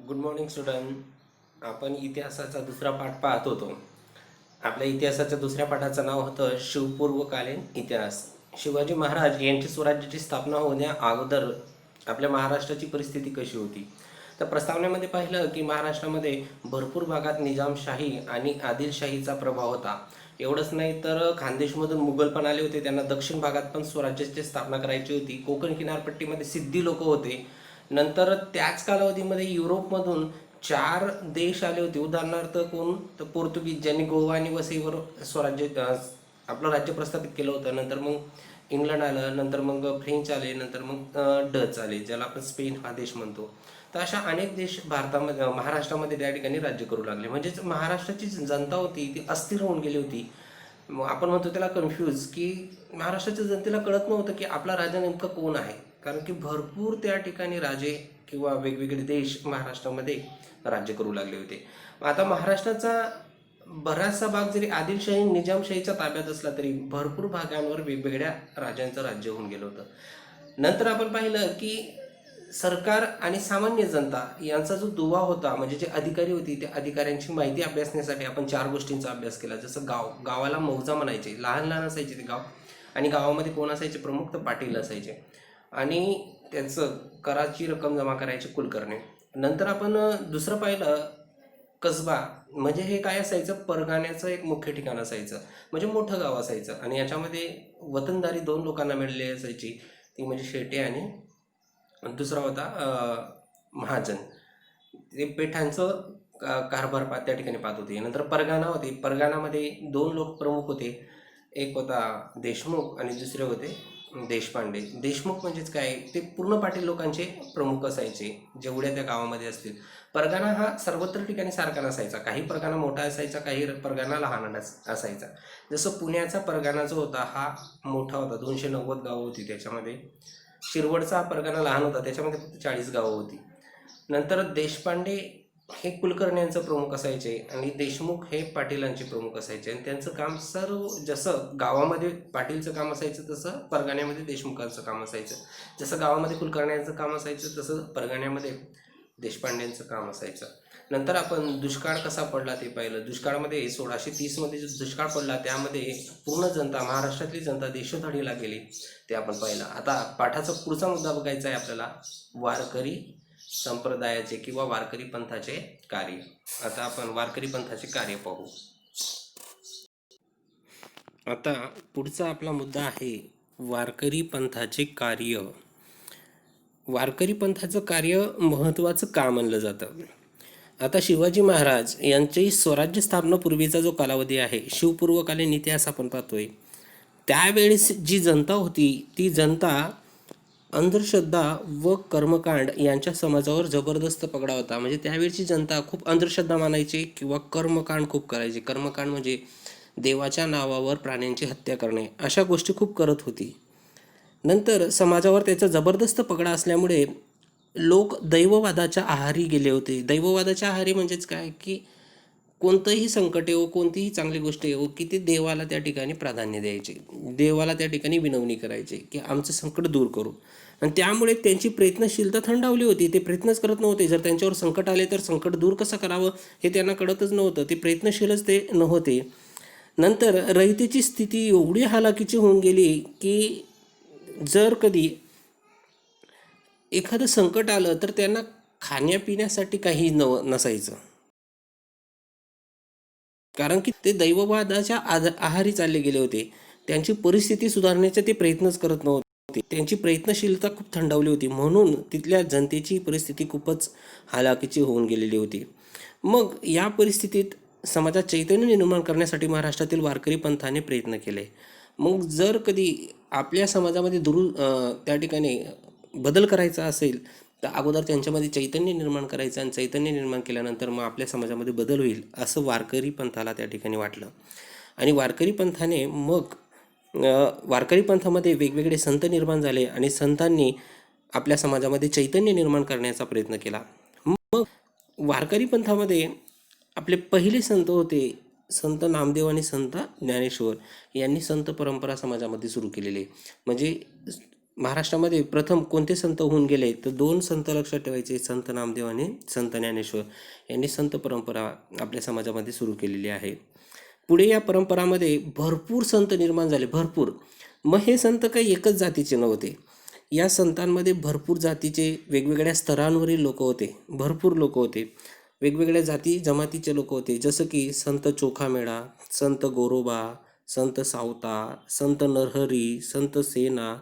Good morning student. आपण इतिहासाचा दुसरा पाठ पाहत होतो. आपल्या इतिहासाच्या दुसऱ्या पाठाचं नाव होतं शिवपूर्वकालीन इतिहास. शिवाजी महाराज यांची स्वराज्याची स्थापना होण्या अगोदर आपल्या महाराष्ट्राची परिस्थिती कशी होती. तर प्रस्तावनेमध्ये पाहिलं की महाराष्ट्रामध्ये भरपूर भागात निजामशाही आणि आदिलशाहीचा प्रभाव होता. एवढंच नाही तर खानदेशमधून मुघल पण आले होते. त्यांना दक्षिण भागात पण स्वराज्याची स्थापना करायची होती. कोकण किनारपट्टीमध्ये सिद्धी लोक होते. नंतर त्याच कालावधीमध्ये युरोपमधून 4 देश आले होते. उदाहरणार्थ कोण, तर पोर्तुगीज, ज्यांनी गोवा आणि वसईवर स्वराज्य आपलं राज्य प्रस्थापित केलं होतं. नंतर मग इंग्लंड आलं, नंतर मग फ्रेंच आले, नंतर मग डच आले, ज्याला आपण स्पेन हा देश म्हणतो. तर अशा अनेक देश भारतामध्ये महाराष्ट्रामध्ये त्या ठिकाणी राज्य करू लागले. म्हणजेच महाराष्ट्राची जनता होती ती अस्थिर होऊन गेली होती. मग आपण म्हणतो त्याला कन्फ्यूज, की महाराष्ट्राच्या जनतेला कळत नव्हतं की आपला राजा नेमका कोण आहे. कारण की भरपूर त्या ठिकाणी राजे किंवा वेगवेगळे देश महाराष्ट्रामध्ये राज्य करू लागले होते. आता महाराष्ट्राचा बराचसा भाग जरी आदिलशाही निजामशाहीच्या ताब्यात असला तरी भरपूर भागांवर वेगवेगळ्या राजांचं राज्य होऊन गेलं होतं. नंतर आपण पाहिलं की सरकार आणि सामान्य जनता यांचा जो दुवा होता, म्हणजे जे अधिकारी होती त्या अधिकाऱ्यांची माहिती अभ्यासण्यासाठी आपण 4 गोष्टींचा अभ्यास केला. जसं गावाला मौजा म्हणायचे, लहान लहान असायचे ते गाव. आणि गावामध्ये कोण असायचे प्रमुख, तर पाटील असायचे. आणि त्यांचं कराची रक्कम जमा करायची कुलकर्णी. नंतर आपण दुसरं पाहिलं कसबा, म्हणजे हे काय असायचं, परगाण्याचं एक मुख्य ठिकाण असायचं. म्हणजे मोठं गाव असायचं आणि याच्यामध्ये वतनदारी 2 लोकांना मिळालेली असायची. ती म्हणजे शेटे आणि दुसरा होता महाजन. ते पेठांचं कारभार त्या ठिकाणी पाहत होते. नंतर परगाणा होते. परगाणामध्ये 2 लोक प्रमुख होते. एक होता देशमुख आणि दुसरे होते देशपांडे. देशमुख म्हणजेच काय, ते पूर्ण पाटील लोकांचे प्रमुख असायचे जेवढ्या त्या गावामध्ये असतील. परगाणा हा सर्वत्र ठिकाणी सारखा नसायचा. काही परगाणा मोठा असायचा, काही परगाणा लहान असायचा. जसं पुण्याचा परगाणा जो होता हा मोठा होता, 290 गावं होती त्याच्यामध्ये. शिरवडचा हा परगाणा लहान होता, त्याच्यामध्ये फक्त 40 गावं होती. नंतर देशपांडे हे कुलकर्ण्यांचं प्रमुख असायचे आणि देशमुख हे पाटीलांचे प्रमुख असायचे. आणि त्यांचं काम सर्व, जसं गावामध्ये पाटीलचं काम असायचं तसं परगाण्यामध्ये देशमुखांचं काम असायचं. जसं गावामध्ये कुलकर्ण्यांचं काम असायचं तसं परगाण्यामध्ये देशपांडेंचं काम असायचं. नंतर आपण दुष्काळ कसा पडला ते पाहिलं. दुष्काळामध्ये 1630 मध्ये जो दुष्काळ पडला त्यामध्ये पूर्ण जनता, महाराष्ट्रातली जनता देशोधडीला गेली, ते आपण पाहिलं. आता पाठाचा पुढचा मुद्दा बघायचा आहे आपल्याला, वारकरी संप्रदायाचे किंवा वारकरी पंथाचे कार्य. आता आपण वारकरी पंथाचे कार्य पाहू. आता पुढचा आपला मुद्दा आहे वारकरी पंथाचे कार्य. वारकरी पंथाचं कार्य महत्त्वाचं का मानलं जातं. आता शिवाजी महाराज यांची स्वराज्य स्थापनापूर्वीचा जो कालावधी आहे, शिवपूर्वकालीन इतिहास आपण पाहतोय, त्यावेळेस जी जनता होती ती जनता अंधश्रद्धा व कर्मकांड यांच्या समाजावर जबरदस्त पगडा होता. म्हणजे त्यावेळची जनता खूप अंधश्रद्धा मानायची किंवा कर्मकांड खूप करायचे. कर्मकांड म्हणजे देवाच्या नावावर प्राण्यांची हत्या करणे, अशा गोष्टी खूप करत होती. नंतर समाजावर त्याचा जबरदस्त पगडा असल्यामुळे लोक दैववादाच्या आहारी गेले होते. दैववादाच्या आहारी म्हणजेच काय, की कोणतंही संकट येवो, कोणतीही चांगली गोष्ट येवो, की ते देवाला त्या ठिकाणी प्राधान्य द्यायचे, देवाला त्या ठिकाणी विनवणी करायचे की आमचं संकट दूर करू. आणि त्यामुळे त्यांची प्रयत्नशीलता थंडावली होती. ते प्रयत्नच करत नव्हते. जर त्यांच्यावर संकट आले तर संकट दूर कसं करावं हे त्यांना कळतच नव्हतं. ते प्रयत्नशीलच ते नव्हते. नंतर रयतेची स्थिती एवढी हालाकीची होऊन गेली की जर कधी एखादं संकट आलं तर त्यांना खाण्यापिण्यासाठी काही नसायचं. कारण की ते दैववादाच्या आहारी चालले गेले होते. त्यांची परिस्थिती सुधारण्याचे ते प्रयत्नच करत नव्हते. त्यांची प्रयत्नशीलता खूप थंडावली होती. म्हणून तिथल्या जनतेची परिस्थिती खूपच हालाकीची होऊन गेलेली होती. मग या परिस्थितीत समाजात चैतन्य निर्माण करण्यासाठी महाराष्ट्रातील वारकरी पंथाने प्रयत्न केले. मग जर कधी आपल्या समाजामध्ये त्या ठिकाणी बदल करायचा असेल तर अगोदर त्यांच्यामध्ये चैतन्य निर्माण करायचं, आणि चैतन्य निर्माण केल्यानंतर मग आपल्या समाजामध्ये बदल होईल असं वारकरी पंथाला त्या ठिकाणी वाटलं. आणि वारकरी पंथाने मग वारकरी पंथामध्ये वेगवेगळे संत निर्माण झाले आणि संतांनी आपल्या समाजामध्ये चैतन्य निर्माण करण्याचा प्रयत्न केला. मग वारकरी पंथामध्ये आपले पहिले संत होते संत नामदेव आणि संत ज्ञानेश्वर यांनी संत परंपरा समाजामध्ये सुरू केलेली. म्हणजे महाराष्ट्रामध्ये प्रथम कोणते संत होऊन गेले तर 2 संत लक्षात ठेवायचे, संत नामदेव आणि संत ज्ञानेश्वर यांनी संत परंपरा आपल्या समाजामध्ये सुरू केलेली आहे. पुढे या परंपरामध्ये भरपूर संत निर्माण झाले, भरपूर. मग हे संत काही एकच जातीचे नव्हते. या संतांमध्ये भरपूर जातीचे वेगवेगळ्या स्तरांवरील लोक होते, भरपूर लोक होते, वेगवेगळ्या जाती जमातीचे लोक होते. जसं की संत चोखामेळा, संत गोरोबा, संत सावता, संत नरहरी, संत सेना,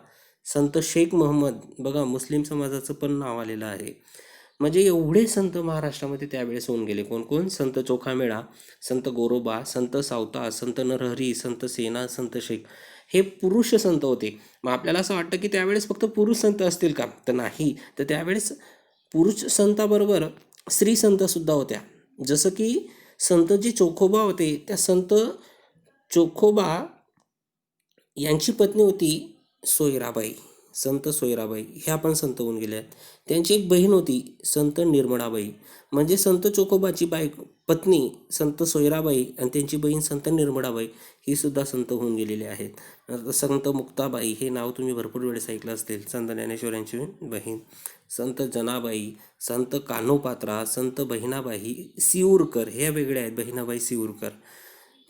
संत शेख मोहम्मद. बघा, मुस्लिम समाजाचं पण नाव आलेलं आहे. म्हणजे एवढे संत महाराष्ट्रामध्ये त्यावेळेस होऊन गेले. कोण कोण? संत चोखामेळा, संत गोरोबा, संत सावता, संत नरहरी, संत सेना, संत शेख. हे पुरुष संत होते. मग आपल्याला असं वाटतं की त्यावेळेस फक्त पुरुष संत असतील का? तर नाही. तर त्यावेळेस पुरुष संताबरोबर स्त्री संत सुद्धा होत्या. जसं की संत जे चोखोबा होते, त्या संत चोखोबा यांची पत्नी होती सोयराबाई, संत सोयराबाई. ह्या पण संत होऊन गेल्या आहेत. त्यांची एक बहीण होती संत निर्मळाबाई. म्हणजे संत चोखोबाची पत्नी संत सोयराबाई आणि त्यांची बहीण संत निर्मळाबाई ही सुद्धा संत होऊन गेलेली आहेत. संत मुक्ताबाई हे नाव तुम्ही भरपूर वेळेस ऐकलं असतील, संत ज्ञानेश्वर यांची बहीण. संत जनाबाई, संत कान्होपात्रा, संत बहिणाबाई सिऊरकर, ह्या वेगळ्या आहेत, बहिणाबाई सिऊरकर.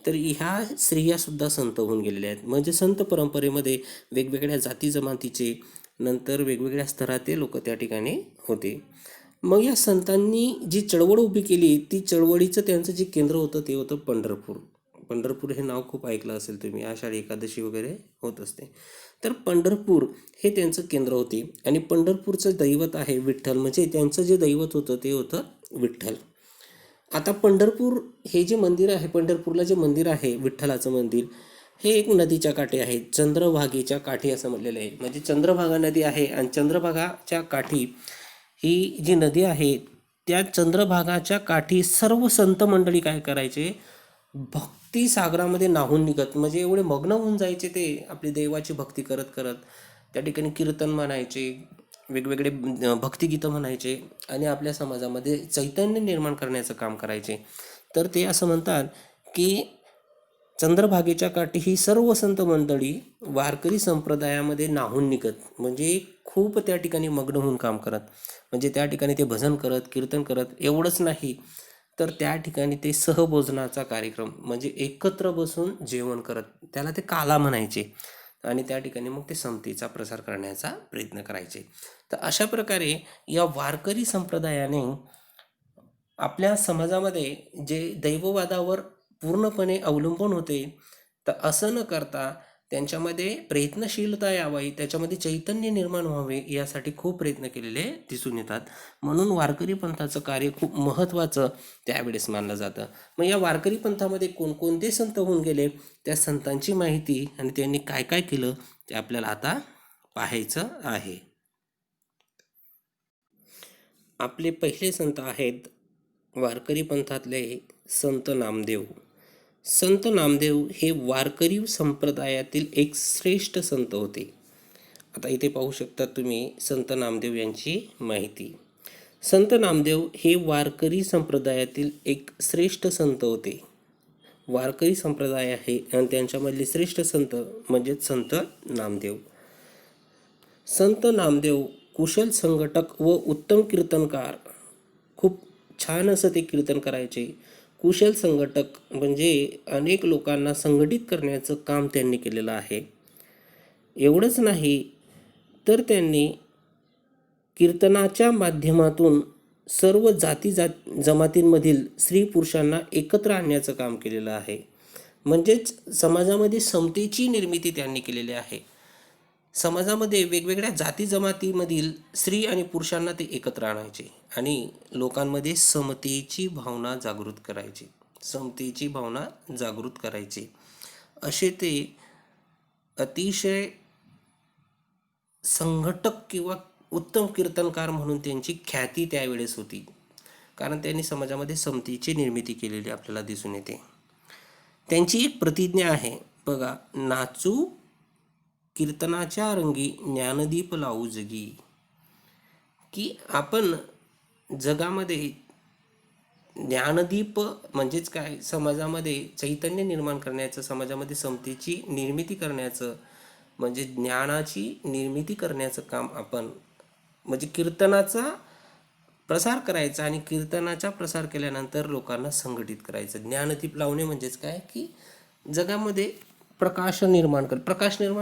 तर ह्या स्त्रिया सुद्धा संत होऊन गेलेल्या आहेत. म्हणजे संत परंपरेमध्ये वेगवेगळ्या जाती जमातीचे, नंतर वेगवेगळ्या स्तराचे लोक त्या ठिकाणी होते. मग या संतांनी जी चळवळ उभी केली, ती चळवळीचं त्यांचं जे केंद्र होतं ते होतं पंढरपूर. पंढरपूर हे नाव खूप ऐकलं असेल तुम्ही, आषाढी एकादशी वगैरे होत असते. तर पंढरपूर हे त्यांचं केंद्र होते आणि पंढरपूरचं दैवत आहे विठ्ठल. म्हणजे त्यांचं जे दैवत होतं ते होतं विठ्ठल. आता पंढरपूर हे जे मंदिर आहे, पंढरपूरला जे मंदिर आहे विठ्ठलाचं मंदिर, हे एक नदीच्या काठी आहे, चंद्रभागेच्या काठी असं म्हटलेलं आहे. म्हणजे चंद्रभागा नदी आहे आणि चंद्रभागाच्या काठी ही जी नदी आहे, त्या चंद्रभागाच्या काठी सर्व संत मंडळी काय करायचे? भक्ती सागरामध्ये न्हाऊन निघत. म्हणजे एवढे मग्न होऊन जायचे ते आपली देवाची भक्ती करत करत. त्या ठिकाणी कीर्तन म्हणायचे, वेगवेगळे भक्तिगीतं म्हणायचे आणि आपल्या समाजामध्ये चैतन्य निर्माण करण्याचं काम करायचे. तर ते असं म्हणतात की चंद्रभागेच्या काठी ही सर्व संत मंडळी वारकरी संप्रदायामध्ये न्हाऊन निघत. म्हणजे खूप त्या ठिकाणी मग्न होऊन काम करत. म्हणजे त्या ठिकाणी ते भजन करत, कीर्तन करत. एवढंच नाही तर त्या ठिकाणी ते सहभोजनाचा कार्यक्रम, म्हणजे एकत्र बसून जेवण करत, त्याला ते काला म्हणायचे. आणि त्या ठिकाणी मग ते समतेचा प्रसार करण्याचा प्रयत्न करायचे. तर अशा प्रकारे या वारकरी संप्रदायाने आपल्या समाजामध्ये जे दैववादावर पूर्णपणे अवलंबून होते, तर असं न करता त्यांच्यामध्ये प्रयत्नशीलता यावी, त्याच्यामध्ये चैतन्य निर्माण व्हावे, यासाठी खूप प्रयत्न केलेले दिसून येतात. म्हणून वारकरी पंथाचं कार्य खूप महत्त्वाचं त्यावेळेस मानलं जातं. मग या वारकरी पंथामध्ये कोणकोणते संत होऊन गेले, त्या संतांची माहिती आणि त्यांनी काय काय केलं ते आपल्याला आता पाहायचं आहे. आपले पहिले संत आहेत वारकरी पंथातले संत नामदेव. संत नामदेव हे वारकरी संप्रदायातील एक श्रेष्ठ संत होते. आता इथे पाहू शकता तुम्ही संत नामदेव यांची माहिती. संत नामदेव हे वारकरी संप्रदायातील एक श्रेष्ठ संत होते. वारकरी संप्रदाय आहे आणि त्यांच्यामधले श्रेष्ठ संत म्हणजेच संत नामदेव. संत नामदेव कुशल संघटक व उत्तम कीर्तनकार. खूप छान असं ते कीर्तन करायचे. कुशल संघटक म्हणजे अनेक लोकांना संघटित करण्याचं काम त्यांनी केलेलं आहे. एवढंच नाही तर त्यांनी कीर्तनाच्या माध्यमातून सर्व जमातींमधील स्त्री पुरुषांना एकत्र आणण्याचं काम केलेलं आहे. म्हणजेच समाजामध्ये समतेची निर्मिती त्यांनी केलेली आहे. समाजामध्ये वेगवेगळ्या जाती जमातीमधील स्त्री आणि पुरुषांना ते एकत्र आणायचे आणि लोकांमध्ये समतेची भावना जागृत करायची, समतेची भावना जागृत करायची. असे ते अतिशय संघटक किंवा उत्तम कीर्तनकार म्हणून त्यांची ख्याती त्यावेळेस होती. कारण त्यांनी समाजामध्ये समतेची निर्मिती केलेली आपल्याला दिसून येते. त्यांची एक प्रतिज्ञा आहे बघा, नाचू कीर्तनाच्या रंगी ज्ञानदीप लावू जगी. की आपण जगामध्ये ज्ञानदीप म्हणजेच काय, समाजामध्ये चैतन्य निर्माण करण्याचं, समाजामध्ये समतेची निर्मिती करण्याचं, म्हणजे ज्ञानाची निर्मिती करण्याचं काम आपण, म्हणजे कीर्तनाचा प्रसार करायचा आणि कीर्तनाचा प्रसार केल्यानंतर लोकांना संघटित करायचं. ज्ञानदीप लावणे म्हणजेच काय की जगामध्ये प्रकाश निर्माण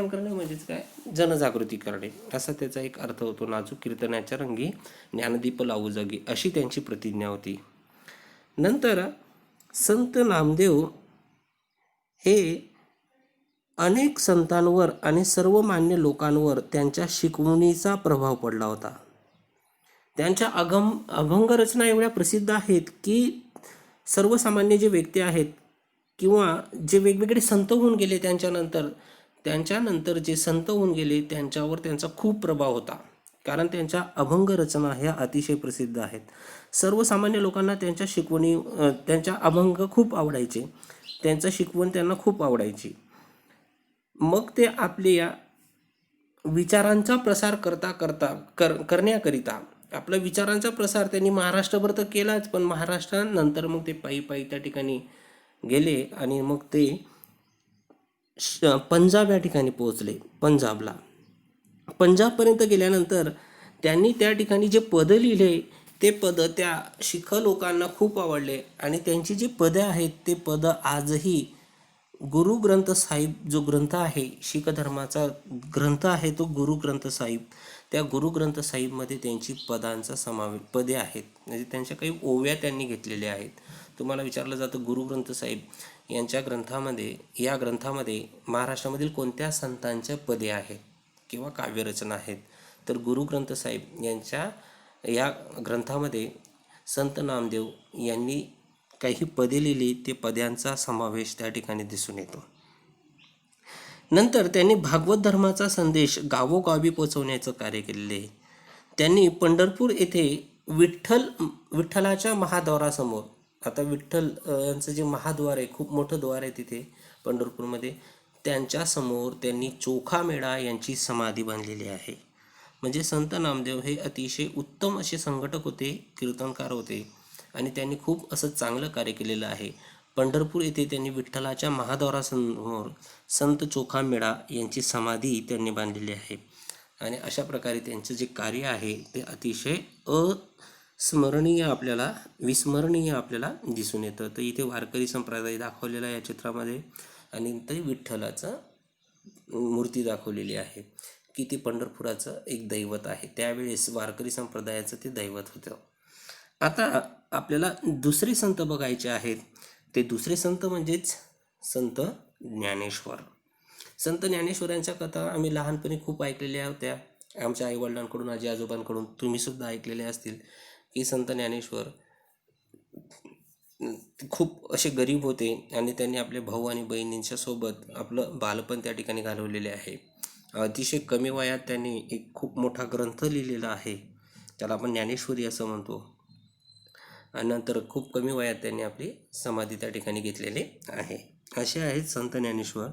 करणे म्हणजेच काय, जनजागृती करणे, असा त्याचा एक अर्थ होतो. नाजूक कीर्तनाच्या रंगी ज्ञानदीप लावू जगी, अशी त्यांची प्रतिज्ञा होती. नंतर संत नामदेव हे अनेक संतांवर आणि सर्वमान्य लोकांवर त्यांच्या शिकवणीचा प्रभाव पडला होता. त्यांच्या अभंग रचना एवढ्या प्रसिद्ध आहेत की सर्वसामान्य जे व्यक्ती आहेत किंवा जे वेगवेगळे संत होऊन गेले त्यांच्यानंतर जे संत होऊन गेले त्यांच्यावर त्यांचा खूप प्रभाव होता, कारण त्यांच्या अभंग रचना ह्या अतिशय प्रसिद्ध आहेत. सर्वसामान्य लोकांना त्यांच्या अभंग खूप आवडायचे, त्यांचं शिकवण त्यांना खूप आवडायची. मग ते आपल्या विचारांचा प्रसार करण्याकरिता आपल्या विचारांचा प्रसार त्यांनी महाराष्ट्रभर तर केलाच, पण महाराष्ट्रानंतर मग ते पायी पायी त्या ठिकाणी गेले आणि मग ते पंजाब या ठिकाणी पोहोचले. पंजाबपर्यंत गेल्यानंतर त्यांनी त्या ठिकाणी जे पद लिहिले ते पद त्या शीख लोकांना खूप आवडले आणि त्यांची जी पदे आहेत ते पद आजही गुरु ग्रंथ साहिब जो ग्रंथ आहे, शीख धर्माचा ग्रंथ आहे तो गुरु ग्रंथ साहिब, त्या गुरु ग्रंथ साहिबमध्ये त्यांची पदे आहेत, म्हणजे त्यांच्या काही ओव्या त्यांनी घेतलेल्या आहेत. तुम्हाला विचारलं जातं गुरु ग्रंथ साहिब या ग्रंथामध्ये महाराष्ट्रामधील कोणत्या संतांच्या पदे आहेत किंवा काव्यरचना आहेत, तर गुरु ग्रंथ साहिब यांच्या या ग्रंथामध्ये संत नामदेव यांनी काही पदे लिहिली, ते पद्यांचा समावेश त्या ठिकाणी दिसून येतो. नंतर त्यांनी भागवत धर्माचा संदेश गावोगावी पोचवण्याचं कार्य केलेले. त्यांनी पंढरपूर येथे विठ्ठलाच्या महाद्वारासमोर, आता विठ्ठल यांचं जे महाद्वार आहे, खूप मोठं द्वार आहे तिथे पंढरपूरमध्ये, त्यांच्यासमोर त्यांनी चोखामेळा यांची समाधी बांधलेली आहे. म्हणजे संत नामदेव हे अतिशय उत्तम असे संघटक होते, कीर्तनकार होते आणि त्यांनी खूप असं चांगलं कार्य केलेलं आहे. पंढरपूर येथे त्यांनी विठ्ठलाच्या महाद्वारासमोर संत चोखामेळा यांची समाधी त्यांनी बांधलेली आहे आणि अशा प्रकारे त्यांचं जे कार्य आहे ते अतिशय विस्मरणीय आपल्याला दिसून येतं. तर इथे वारकरी संप्रदाय दाखवलेला या चित्रामध्ये आणि ते विठ्ठलाचं मूर्ती दाखवलेली आहे की ते पंढरपुराचं एक दैवत आहे. त्यावेळेस वारकरी संप्रदायाचं ते दैवत होतं. आता आपल्याला दुसरे संत बघायचे आहेत. ते दुसरे संत म्हणजेच संत ज्ञानेश्वर. संत ज्ञानेश्वरांच्या कथा आम्ही लहानपणी खूप ऐकलेल्या होत्या, आमच्या आईवडिलांकडून, आजी आजोबांकडून. तुम्हीसुद्धा ऐकलेले असतील की संत ज्ञानेश्वर खूप असे गरीब होते आणि त्यांनी आपले भाऊ आणि बहिणींच्या सोबत आपलं बालपण त्या ठिकाणी घालवलेले आहे. अतिशय कमी वयात त्यांनी एक खूप मोठा ग्रंथ लिहिलेला आहे, त्याला आपण ज्ञानेश्वरी असं म्हणतो. आणि नंतर खूप कमी वयात त्यांनी आपली समाधी त्या ठिकाणी घेतलेली आहे. असे आहेत संत ज्ञानेश्वर.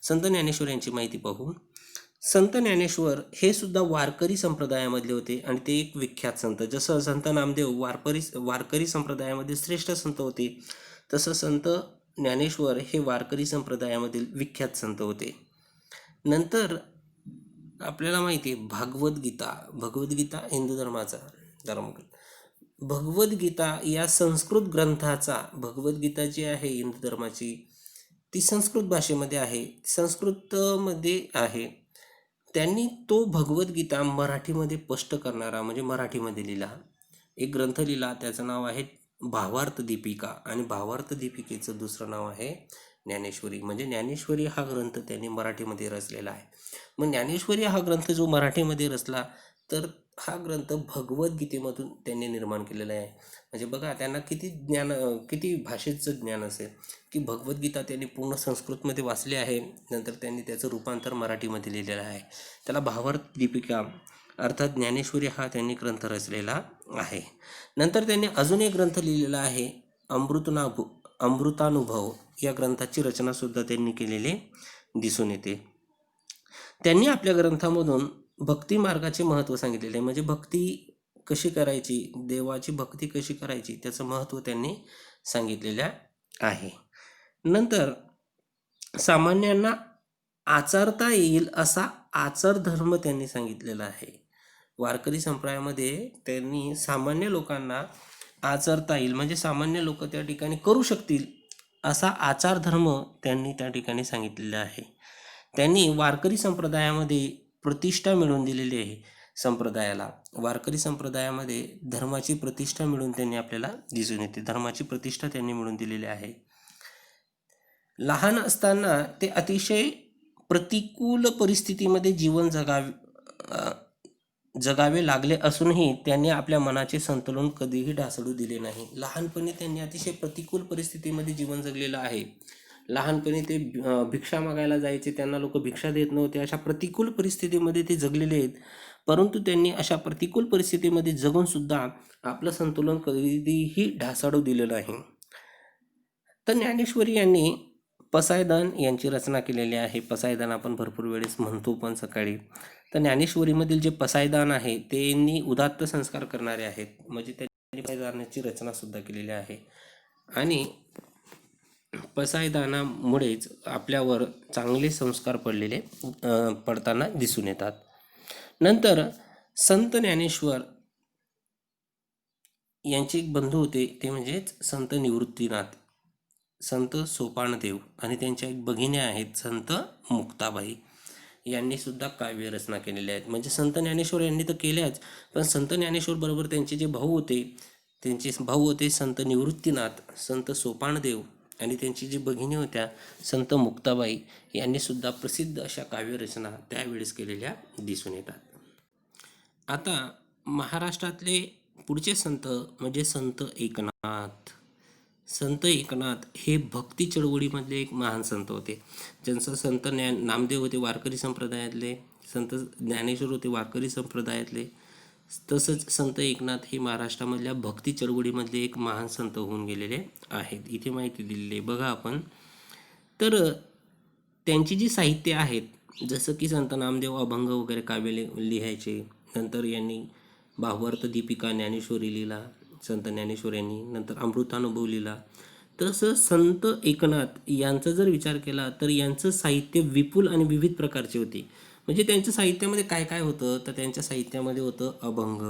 संत ज्ञानेश्वर यांची माहिती पाहू. संत ज्ञानेश्वर हे सुद्धा वारकरी संप्रदायामधले होते आणि ते एक विख्यात संत. जसं संत नामदेव वारकरी संप्रदायामध्ये श्रेष्ठ संत होते, तसं संत ज्ञानेश्वर हे वारकरी संप्रदायामधील विख्यात संत होते. नंतर आपल्याला माहिती आहे भगवद्गीता हिंदू धर्माचा भगवद्गीता या संस्कृत ग्रंथाचा, भगवद्गीता जी आहे हिंदू धर्माची ती संस्कृत भाषेमध्ये आहे, संस्कृतमध्ये आहे. त्यांनी तो भगवद्गीता मराठीमध्ये स्पष्ट करणारा, म्हणजे मराठीमध्ये लिहिला एक ग्रंथ लिहिला, त्याचं नाव आहे भावार्थ दीपिका आणि भावार्थ दीपिकेचं दुसरं नाव आहे ज्ञानेश्वरी. म्हणजे ज्ञानेश्वरी हा ग्रंथ त्यांनी मराठीमध्ये रचलेला आहे. मग ज्ञानेश्वरी हा ग्रंथ जो मराठीमध्ये रचला, तर हा ग्रंथ भगवद्गीतेमधून त्यांनी निर्माण केलेला आहे. म्हणजे बघा त्यांना किती भाषेचं ज्ञान असेल की भगवद्गीता त्यांनी पूर्ण संस्कृतमध्ये वाचली आहे, नंतर त्यांनी त्याचं रूपांतर मराठीमध्ये लिहिलेलं आहे. त्याला भावार्थ दीपिका अर्थात ज्ञानेश्वरी हा त्यांनी ग्रंथ रचलेला आहे. नंतर त्यांनी अजून एक ग्रंथ लिहिलेला आहे अमृतानुभव. या ग्रंथाची रचनासुद्धा त्यांनी केलेली दिसून येते. त्यांनी आपल्या ग्रंथामधून भक्ती मार्गाचे महत्त्व सांगितलेले आहे. म्हणजे भक्ती कशी करायची, देवाची भक्ती कशी करायची, त्याचं महत्त्व त्यांनी सांगितलेलं आहे. नंतर सामान्यांना आचरता येईल असा आचार धर्म त्यांनी सांगितलेला आहे. वारकरी संप्रदायामध्ये त्यांनी सामान्य लोकांना आचरता येईल म्हणजे सामान्य लोक त्या ठिकाणी करू शकतील असा आचार धर्म त्यांनी त्या ठिकाणी सांगितलेला आहे. त्यांनी वारकरी संप्रदायामध्ये प्रतिष्ठा मिळवून दिलेली आहे. संप्रदायाला वारकरी संप्रदायामध्ये धर्माची प्रतिष्ठा मिळून त्यांनी आपल्याला दिसून येते. धर्माची प्रतिष्ठा त्यांनी मिळवून दिलेली आहे. लहान असताना ते अतिशय प्रतिकूल परिस्थितीमध्ये जीवन जगावे लागले असूनही त्यांनी आपल्या मनाचे संतुलन कधीही ढासळू दिले नाही. लहानपणी त्यांनी अतिशय प्रतिकूल परिस्थितीमध्ये जीवन जगलेलं आहे. लहानपणी ते भिक्षा मागायला जायचे, त्यांना लोक भिक्षा देत नव्हते. अशा प्रतिकूल परिस्थितीमध्ये ते जगलेले आहेत. परंतु त्यांनी अशा प्रतिकूल परिस्थितीमध्ये जगून सुद्धा आपलं संतुलन कधीही ढासळू दिलेलं नाही. तर ज्ञानेश्वरी यांनी पसायदान यांची रचना केलेली आहे. पसायदान आपण भरपूर वेळेस म्हणतो पण सकाळी. तर ज्ञानेश्वरीमधील जे पसायदान आहे त्यांनी उदात्त संस्कार करणारे आहेत, म्हणजे त्यांनी पसायदानाची रचना सुद्धा केलेली आहे. आणि पसायदानामुळेच आपल्यावर चांगले संस्कार पडताना दिसून येतात. नंतर संत ज्ञानेश्वर यांचे एक बंधू होते, ते म्हणजेच संत निवृत्तीनाथ, संत सोपानदेव, आणि त्यांच्या एक भगिनी आहेत संत मुक्ताबाई. यांनी सुद्धा काव्य रचना केलेल्या आहेत. म्हणजे संत ज्ञानेश्वर यांनी तर केल्याच, पण संत ज्ञानेश्वर बरोबर त्यांचे जे भाऊ होते संत निवृत्तीनाथ, संत सोपानदेव, आणि त्यांची जी भगिनी होत्या संत मुक्ताबाई, यांनी सुद्धा प्रसिद्ध अशा काव्यरचना त्यावेळेस केलेल्या दिसून येतात. आता महाराष्ट्रातले पुढचे संत म्हणजे संत एकनाथ. संत एकनाथ हे भक्ती चळवळीमधले एक महान संत होते. ज्यांचं संत नामदेव होते वारकरी संप्रदायातले, संत ज्ञानेश्वर होते वारकरी संप्रदायातले, तसंच संत एकनाथ हे महाराष्ट्रामधल्या भक्ती चळवळीमधले एक महान संत होऊन गेलेले आहेत. इथे माहिती दिलेली आहे बघा आपण. तर त्यांची जी साहित्य आहेत, जसं की संत नामदेव अभंग वगैरे काव्य लिहायचे. नंतर यांनी भावार्थ दीपिका ज्ञानेश्वरी लिहिला संत ज्ञानेश्वर यांनी, नंतर अमृतानुभव लिहिला. तसं संत एकनाथ यांचा जर विचार केला तर यांचं साहित्य विपुल आणि विविध प्रकारचे होते. म्हणजे त्यांच्या साहित्यामध्ये काय काय होतं, तर त्यांच्या साहित्यामध्ये होतं अभंग.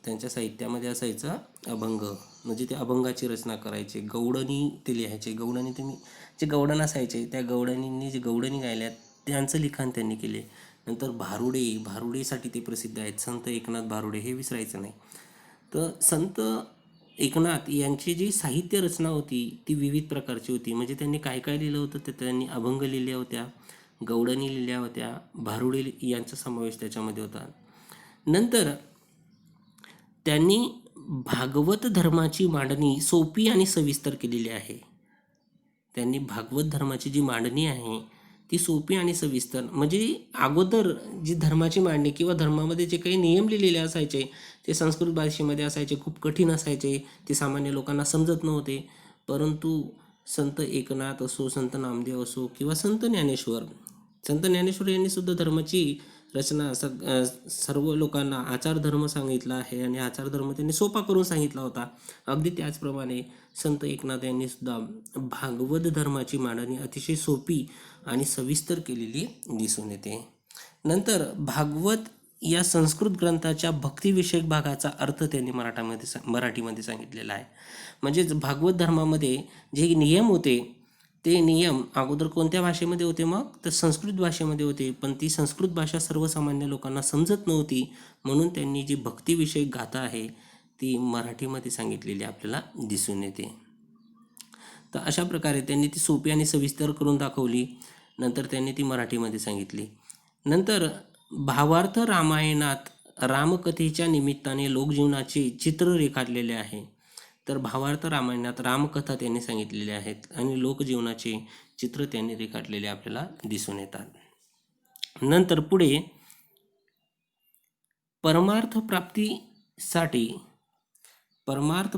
त्यांच्या साहित्यामध्ये असायचं अभंग, म्हणजे ते अभंगाची रचना करायचे. गवळणी ते लिहायचे. गवळणी तुम्ही जे गवळण असायचे त्या गवळणींनी जे गवळणी गायल्यात त्यांचं लिखाण त्यांनी केले. नंतर भारुडेसाठी ते प्रसिद्ध आहेत. संत एकनाथ भारुडे हे विसरायचं नाही. तर संत एकनाथ यांची जी साहित्य रचना होती ती विविध प्रकारची होती. म्हणजे त्यांनी काय काय लिहिलं होतं, तर त्यांनी अभंग लिहिल्या होत्या, गवळणी लिहिल्या होत्या, भारुडे यांचा समावेश त्याच्यामध्ये होता. नंतर त्यांनी भागवत धर्माची मांडणी सोपी आणि सविस्तर केलेली आहे. त्यांनी भागवत धर्माची जी मांडणी आहे ती सोपी आणि सविस्तर, म्हणजे अगोदर जी धर्माची मांडणी किंवा धर्मामध्ये जे काही नियम लिहिलेले असायचे ते संस्कृत भाषेमध्ये असायचे, खूप कठीण असायचे, ते सामान्य लोकांना समजत नव्हते. परंतु संत एकनाथ असो, संत नामदेव असो किंवा संत ज्ञानेश्वर यांनी सुद्धा धर्माची रचना सर्व लोकांना आचार धर्म सांगितला आहे आणि आचार धर्म त्यांनी सोपा करून सांगितला होता. अगदी त्याचप्रमाणे संत एकनाथ यांनी सुद्धा भागवत धर्माची मांडणी अतिशय सोपी आणि सविस्तर केलेली दिसून येते. नंतर भागवत या संस्कृत ग्रंथाच्या भक्तिविषयक भागाचा अर्थ त्यांनी मराठीमध्ये सांगितलेला आहे. म्हणजेच भागवत धर्मामध्ये जे नियम होते ते नियम अगोदर कोणत्या भाषेमध्ये होते, मग तर संस्कृत भाषेमध्ये होते. पण ती संस्कृत भाषा सर्वसामान्य लोकांना समजत नव्हती, म्हणून त्यांनी जी भक्तिविषयक गाथा आहे ती मराठीमध्ये सांगितलेली आपल्याला दिसून येते. तर अशा प्रकारे त्यांनी ती सोपी आणि सविस्तर करून दाखवली. नंतर त्यांनी ती मराठीमध्ये सांगितली. नंतर भावार्थ रामायणात रामकथेच्या निमित्ताने लोकजीवनाचे चित्र रेखाटलेले आहे. तर भावार्थ रामायणात रामकथा त्यांनी सांगितलेल्या आहेत आणि लोकजीवनाचे चित्र त्यांनी रेखाटलेले आपल्याला दिसून येतात. नंतर पुढे परमार्थ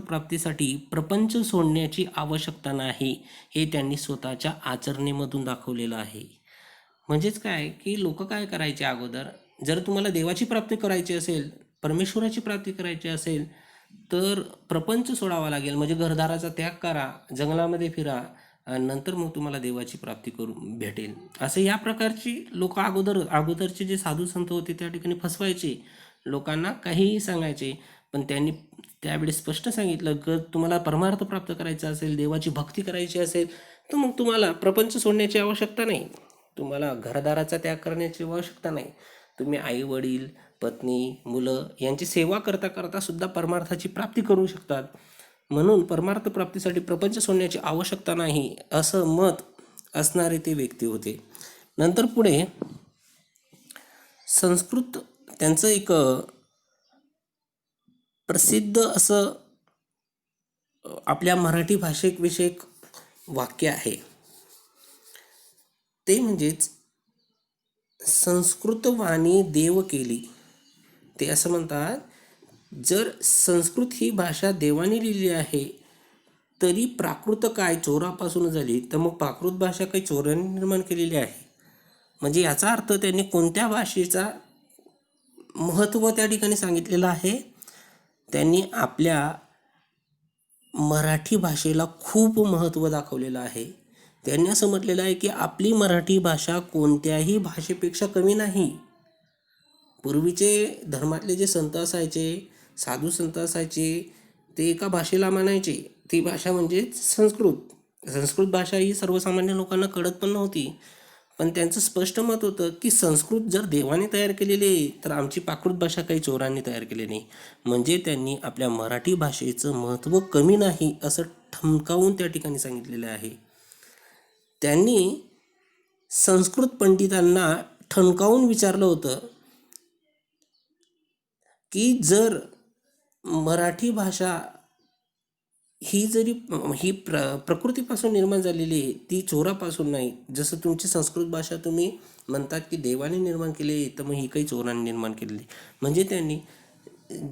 प्राप्तीसाठी प्रपंच सोडण्याची आवश्यकता नाही हे त्यांनी स्वतःच्या आचरणेमधून दाखवलेलं आहे. म्हणजेच काय की लोक काय करायचे अगोदर, जर तुम्हाला देवाची प्राप्ती करायची असेल, परमेश्वराची प्राप्ती करायची असेल तर प्रपंच सोडावा लागेल. म्हणजे घरदाराचा त्याग करा, जंगलामध्ये फिरा, आणि नंतर मग तुम्हाला देवाची प्राप्ती करून भेटेल. असं या प्रकारची लोक अगोदरचे जे साधू संत होते त्या ठिकाणी फसवायचे, लोकांना काहीही सांगायचे. पण त्यांनी त्यावेळेस स्पष्ट सांगितलं की तुम्हाला परमार्थ प्राप्त करायचा असेल, देवाची भक्ती करायची असेल, तर मग तुम्हाला प्रपंच सोडण्याची आवश्यकता नाही, तुम्हाला घरदाराचा त्याग करण्याची आवश्यकता नाही. तुम्ही आई वडील, पत्नी, मुलं यांची सेवा करता करता सुद्धा परमार्थाची प्राप्ती करू शकतात. म्हणून परमार्थ प्राप्तीसाठी प्रपंच सोडण्याची आवश्यकता नाही, असं मत असणारे ते व्यक्ती होते. नंतर पुढे संस्कृत त्यांचं एक प्रसिद्ध असं आपल्या मराठी भाषेविषयक वाक्य आहे. ते म्हणजेच संस्कृत वाणी देव केली. ते असं म्हणतात, जर संस्कृत ही भाषा देवाने लिहिली आहे, तरी प्राकृत काय चोरापासून झाली, तर मग प्राकृत भाषा काही चोरांनी निर्माण केलेली आहे. म्हणजे याचा अर्थ त्यांनी कोणत्या भाषेचा महत्त्व त्या ठिकाणी सांगितलेलं आहे. त्यांनी आपल्या मराठी भाषेला खूप महत्त्व दाखवलेलं आहे. त्यांनी असं म्हटलेलं आहे की आपली मराठी भाषा कोणत्याही भाषेपेक्षा कमी नाही. पूर्वीचे धर्मातले जे संत असायचे, साधू संत असायचे, ते एका भाषेला मानायचे. ती भाषा म्हणजे संस्कृत. संस्कृत भाषा ही सर्वसामान्य लोकांना कळत पण नव्हती. पण त्यांचं स्पष्ट मत होतं की संस्कृत जर देवाने तयार केलेली आहे, तर आमची प्राकृत भाषा काही चोरांनी तयार केली नाही. म्हणजे त्यांनी आपल्या मराठी भाषेचं महत्त्व कमी नाही असं ठमकावून त्या ठिकाणी सांगितलेलं आहे. त्यांनी संस्कृत पंडितांना ठणकावून विचारलं होतं की जर मराठी भाषा ही जरी ही प्रकृतीपासून निर्माण झालेली आहे, ती चोरापासून नाही. जसं तुमची संस्कृत भाषा तुम्ही म्हणतात की देवाने निर्माण केली, तर मग ही काही चोरांनी निर्माण केलेली. म्हणजे त्यांनी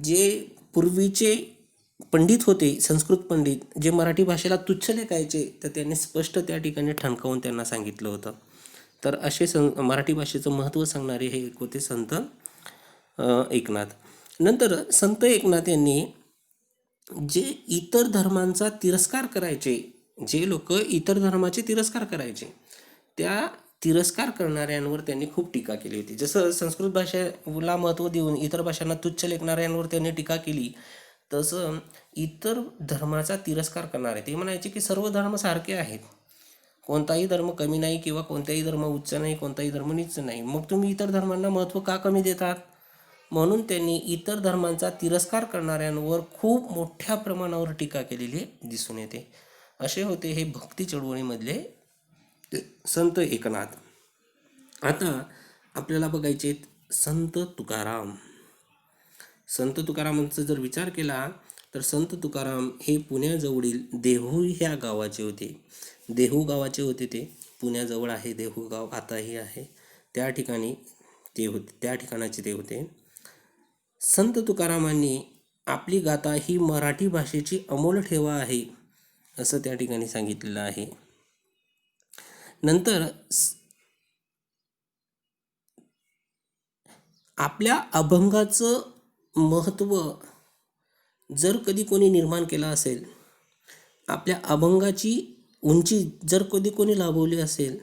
जे पूर्वीचे पंडित होते, संस्कृत पंडित, जे मराठी भाषेला तुच्छ लेखायचे, तर त्यांनी स्पष्ट त्या ठिकाणी ठणकावून त्यांना सांगितलं होतं. तर असे मराठी भाषेचं महत्त्व सांगणारे हे एक होते संत एकनाथ. नंतर संत एकनाथ यांनी जे इतर धर्मांचा तिरस्कार करायचे, जे लोक इतर धर्माचे तिरस्कार करायचे, त्या तिरस्कार करणाऱ्यांवर त्यांनी खूप टीका केली होती. जसं संस्कृत भाषेला महत्त्व देऊन इतर भाषांना तुच्छ लेखणाऱ्यांवर त्यांनी टीका केली, तसं इतर धर्माचा तिरस्कार करणारे ते म्हणायचे की सर्व धर्म सारखे आहेत, कोणताही धर्म कमी नाही किंवा कोणताही धर्म उच्च नाही, कोणताही धर्म नीच नाही. मग तुम्ही इतर धर्मांना महत्त्व का कमी देतात? म्हणून त्यांनी इतर धर्मांचा तिरस्कार करणाऱ्यांवर खूप मोठ्या प्रमाणावर टीका केलेली दिसून येते. असे होते हे भक्ती चळवळीमधले संत एकनाथ. आता आपल्याला बघायचे संत तुकाराम. संत तुकारामांचा जर विचार केला तर संत तुकाराम हे पुण्याजवळील देहू ह्या गावाचे होते. देहू गावाचे होते ते. पुण्याजवळ आहे देहू गाव, आताही आहे. त्या ठिकाणी ते होते, त्या ठिकाणाचे ते होते. संत तुकारामांनी आपली गाथा ही मराठी भाषेची अमोल ठेवा आहे असं त्या ठिकाणी सांगितलेलं आहे. नंतर आपल्या अभंगाचं महत्त्व जर कधी कोणी निर्माण केलं असेल, आपल्या अभंगाची उंची जर कधी कोणी लाभवली असेल,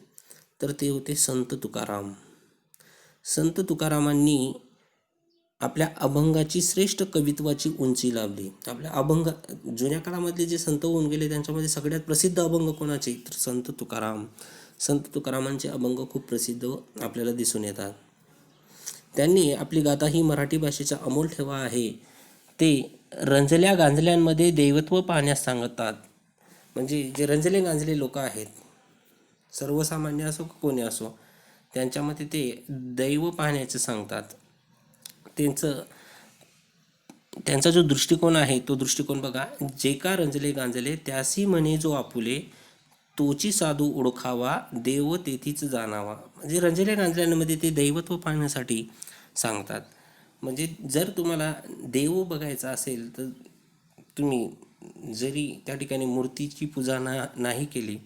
तर ते होते संत तुकाराम. संत तुकारामांनी आपल्या अभंगाची श्रेष्ठ कवित्वाची उंची लाभली. आपल्या अभंग जुन्या काळामधले जे संत होऊन गेले त्यांच्यामध्ये सगळ्यात प्रसिद्ध अभंग कोणाचे, तर संत तुकाराम. संत तुकारामांचे अभंग खूप प्रसिद्ध आपल्याला दिसून येतात. त्यांनी आपली गाथा ही मराठी भाषेचा अमोल ठेवा आहे ते रंजल्या गांजल्यांमध्ये दैवत्व पाहण्यास सांगतात. म्हणजे जे रंजले गांजले लोक आहेत, सर्वसामान्य असो कोणी असो, त्यांच्यामध्ये ते दैव पाहण्याचं सांगतात. त्यांचा जो दृष्टिकोन आहे तो दृष्टिकोन बघा. जे का रंजले गांजले त्यासी म्हणे जो आपुले, तोची साधू ओळखावा देव तेथीच जाणावा. म्हणजे रंजले गांजल्यांमध्ये ते दैवत्व पाहण्यासाठी सांगतात. म्हणजे जर तुम्हाला देव बघायचा असेल तर तुम्ही जरी त्या ठिकाणी मूर्तीची पूजा नाही केली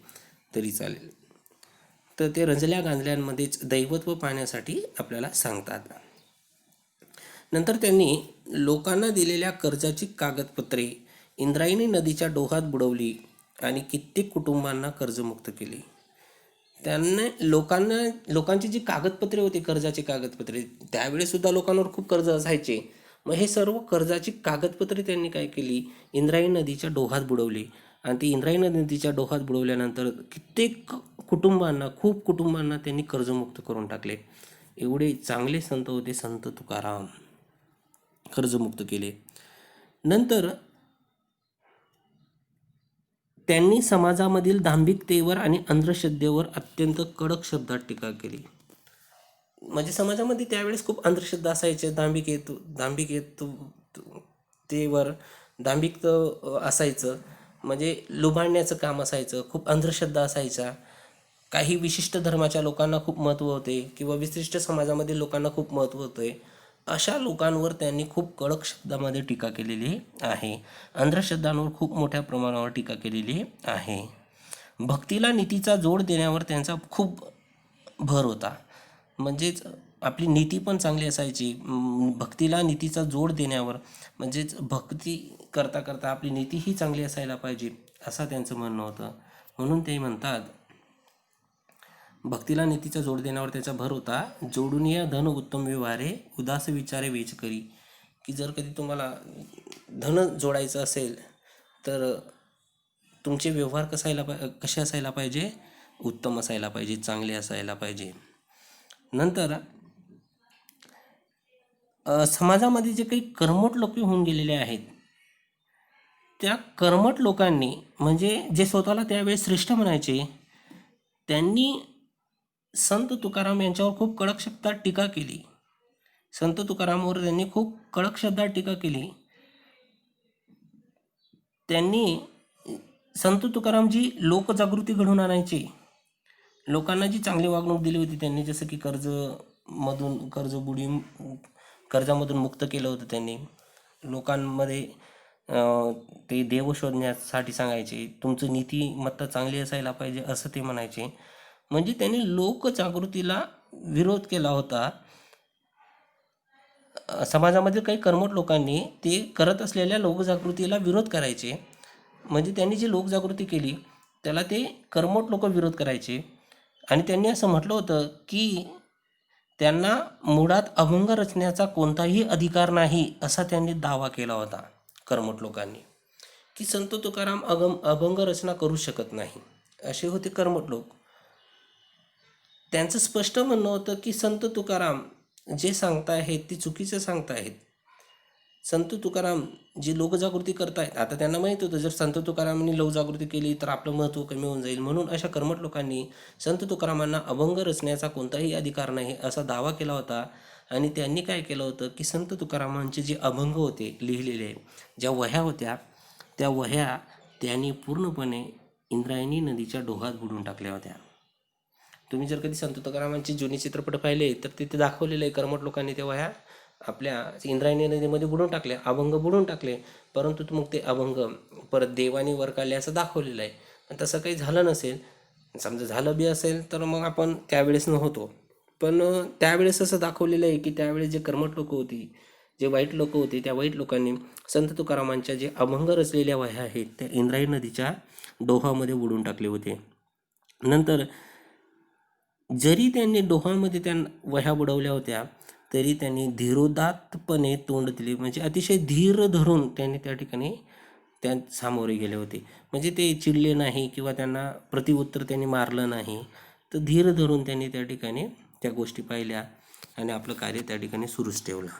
तरी चालेल, तर ते रंजल्या गांजल्यांमध्येच दैवत्व पाहण्यासाठी आपल्याला सांगतात. नंतर त्यांनी लोकांना दिलेल्या कर्जाची कागदपत्रे इंद्रायणी नदीच्या डोहात बुडवली आणि कित्येक कुटुंबांना कर्जमुक्त केले. त्यांना लोकांची जी कागदपत्रे होती, कर्जाची कागदपत्रे, त्यावेळेस सुद्धा लोकांवर खूप कर्ज असायचे. मग हे सर्व कर्जाची कागदपत्रे त्यांनी काय केली, इंद्रायणी नदीच्या डोहात बुडवली. आणि ती इंद्रायणी नदीच्या डोहात बुडवल्यानंतर कित्येक कुटुंबांना, खूप कुटुंबांना त्यांनी कर्जमुक्त करून टाकले. एवढे चांगले संत होते संत तुकाराम, कर्जमुक्त केले. नंतर त्यांनी समाजामधील दांभिकतेवर आणि अंधश्रद्धेवर अत्यंत कडक शब्दात टीका केली. म्हणजे समाजामध्ये त्यावेळेस खूप अंधश्रद्धा असायचे, तेवर दांभिक असायचं, म्हणजे लुबाडण्याचं काम असायचं, खूप अंधश्रद्धा असायच्या. काही विशिष्ट धर्माच्या लोकांना खूप महत्त्व होते किंवा विशिष्ट समाजामध्ये लोकांना खूप महत्त्व होते. अशा लोकांवर त्यांनी खूप कडक शब्दामध्ये टीका केलेली आहे. अंधश्रद्धांवर खूप मोठ्या प्रमाणावर टीका केलेली आहे. भक्तीला नीतीचा जोड देण्यावर त्यांचा खूप भर होता. म्हणजेच आपली नीती पण चांगली असायची. भक्तीला नीतीचा जोड देण्यावर, म्हणजेच भक्ती करता करता आपली नीतीही चांगली असायला पाहिजे, असं त्यांचं म्हणणं होतं. म्हणून ते म्हणतात, भक्तीला नीतीचा जोड देण्यावर त्याचा भर होता. जोडून या धन उत्तम व्यवहारे, उदास विचारे वेच करी. की जर कधी तुम्हाला धन जोडायचं असेल तर तुमचे व्यवहार कसे असायला पाहिजे, उत्तम असायला पाहिजे, चांगले असायला पाहिजे. नंतर समाजामध्ये जे काही कर्मठ लोक होऊन गेलेले आहेत, त्या कर्मठ लोकांनी, म्हणजे जे स्वतःला त्यावेळेस श्रेष्ठ म्हणायचे, त्यांनी संत तुकाराम यांच्यावर खूप कडक शब्दात टीका केली. संत तुकारामवर त्यांनी खूप कडक शब्दात टीका केली. त्यांनी संत तुकाराम जी लोकजागृती घडवून आणायची, लोकांना जी चांगली वागणूक दिली होती त्यांनी, जसं की कर्जामधून मुक्त केलं होतं त्यांनी. लोकांमध्ये ते देव शोधण्यासाठी सांगायचे, तुमचं नीतिमत्ता चांगली असायला पाहिजे असं ते म्हणायचे. म्हणजे त्यांनी लोकजागृतीला विरोध केला होता. समाजामध्ये काही कर्मठ लोकांनी ते करत असलेल्या लोकजागृतीला विरोध करायचे. म्हणजे त्यांनी जी लोकजागृती केली त्याला ते कर्मठ लोक विरोध करायचे. आणि त्यांनी असं म्हटलं होतं की त्यांना मुळात अभंग रचण्याचा कोणताही अधिकार नाही, असा त्यांनी दावा केला होता कर्मठ लोकांनी, की संत तुकाराम अभंग रचना करू शकत नाही, असे होते कर्मठ लोक. त्यांचं स्पष्ट म्हणणं होतं की संत तुकाराम जे सांगताहेत ते चुकीचं सांगताहेत. संत तुकाराम जी लोकजागृती करतायत, आता त्यांना माहीत होतं जर संत तुकारामांनी लोकजागृती केली तर आपलं महत्त्व कमी होऊन जाईल. म्हणून अशा कर्मठ लोकांनी संत तुकारामांना अभंग रचण्याचा कोणताही अधिकार नाही असा दावा केला होता. आणि त्यांनी काय केलं होतं की संत तुकारामांचे जे अभंग होते लिहिलेले, ज्या वह्या होत्या, त्या वह्या त्यांनी पूर्णपणे इंद्रायणी नदीच्या डोहात बुडवून टाकल्या होत्या. तुम्ही जर कधी संत तुकारामांचे जुने चित्रपट पाहिले तर तिथे दाखवलेलं आहे, कर्मठ लोकांनी त्या वह्या आपल्या इंद्रायणी नदीमध्ये बुडवून टाकले, अभंग बुडवून टाकले. परंतु मग ते अभंग परत देवानी वर काढले असं दाखवलेलं आहे. पण तसं काही झालं नसेल. समजा झालं बी असेल तर मग आपण त्यावेळेस नव्हतो. पण त्यावेळेस असं दाखवलेलं आहे की त्यावेळेस जे कर्मठ लोक होती, जे वाईट लोक होते, त्या वाईट लोकांनी संत तुकारामांच्या जे अभंग रचलेल्या वह्या आहेत त्या इंद्रायणी नदीच्या डोहामध्ये बुडवून टाकले होते. नंतर जरी त्यांनी डोहामध्ये त्या वह्या बुडवल्या होत्या तरी त्यांनी धीरोदात्तपणे तोंड दिले. म्हणजे अतिशय धीर धरून त्यांनी त्या ठिकाणी त्या सामोरे गेले होते. म्हणजे ते चिडले नाही किंवा त्यांना प्रतिउत्तर त्यांनी मारलं नाही, तर धीर धरून त्यांनी त्या ठिकाणी त्या गोष्टी पाहिल्या आणि आपलं कार्य त्या ठिकाणी सुरूच ठेवलं.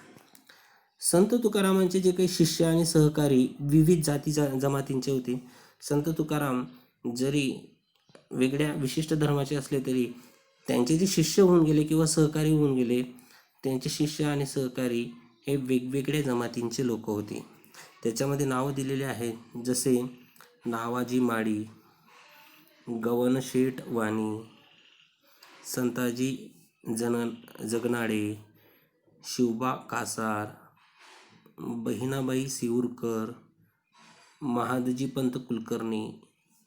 संत तुकारामांचे जे काही शिष्य आणि सहकारी विविध जाती जमातींचे होते. संत तुकाराम जरी वेगळ्या विशिष्ट धर्माचे असले तरी त्यांचे जे शिष्य होऊन गेले किंवा सहकारी होऊन गेले, त्यांचे शिष्य आणि सहकारी हे वेगवेगळ्या जमातींचे लोक होते. त्याच्यामध्ये नावं दिलेले आहेत, जसे नावाजी माळी, गवनशेठ वाणी, संताजी जगनाडे, शिवबा कासार, बहिणाबाई सिऊरकर, महादजी पंत कुलकर्णी,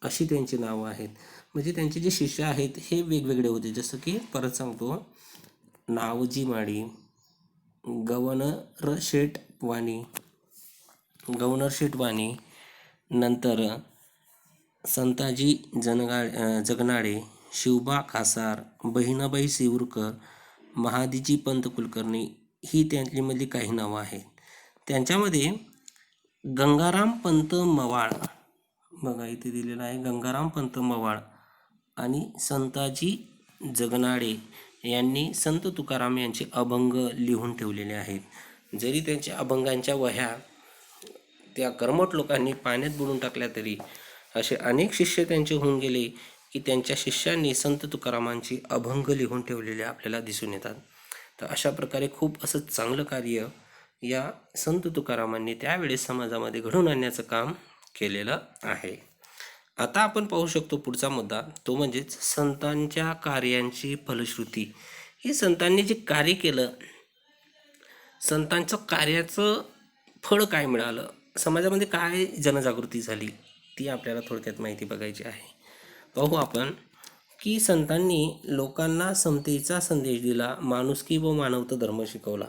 अशी त्यांची नावं आहेत. म्हणजे त्यांचे जे शिष्य आहेत हे वेगवेगळे होते. जसं की परत सांगतो, नावजी माळी, गव्हर्नर शेठ वाणी, नंतर संताजी जगनाडे, शिवबा खासार, बहिणाबाई सिवूरकर, महादजी पंत कुलकर्णी ही त्यांच्यामधली काही नावं आहेत. त्यांच्यामध्ये गंगाराम पंत मवाळ, बघा इथे दिलेलं आहे गंगाराम पंत मवाळ आणि संताजी जगनाडे यांनी संत तुकाराम यांचे अभंग लिहून ठेवलेले आहेत. जरी त्यांच्या अभंगांच्या वह्या त्या कर्मठ लोकांनी पाण्यात बुडून टाकल्या तरी असे अनेक शिष्य त्यांचे होऊन गेले की त्यांच्या शिष्यांनी संत तुकारामांची अभंग लिहून ठेवलेले आपल्याला दिसून येतात. तर अशा प्रकारे खूप असं चांगलं कार्य या संत तुकारामांनी त्यावेळेस समाजामध्ये घडवून आणण्याचं काम केलेलं आहे. आता आपण पाहू शकतो पुढचा मुद्दा, तो म्हणजेच संतांच्या कार्यांची फलश्रुती. ही संतांनी जे कार्य केलं, संतांचं कार्याचं फळ काय मिळालं, समाजामध्ये काय जनजागृती झाली, ती आपल्याला थोडक्यात माहिती बघायची आहे. पाहू आपण की संतांनी लोकांना समतेचा संदेश दिला, माणुसकी व मानवता धर्म शिकवला.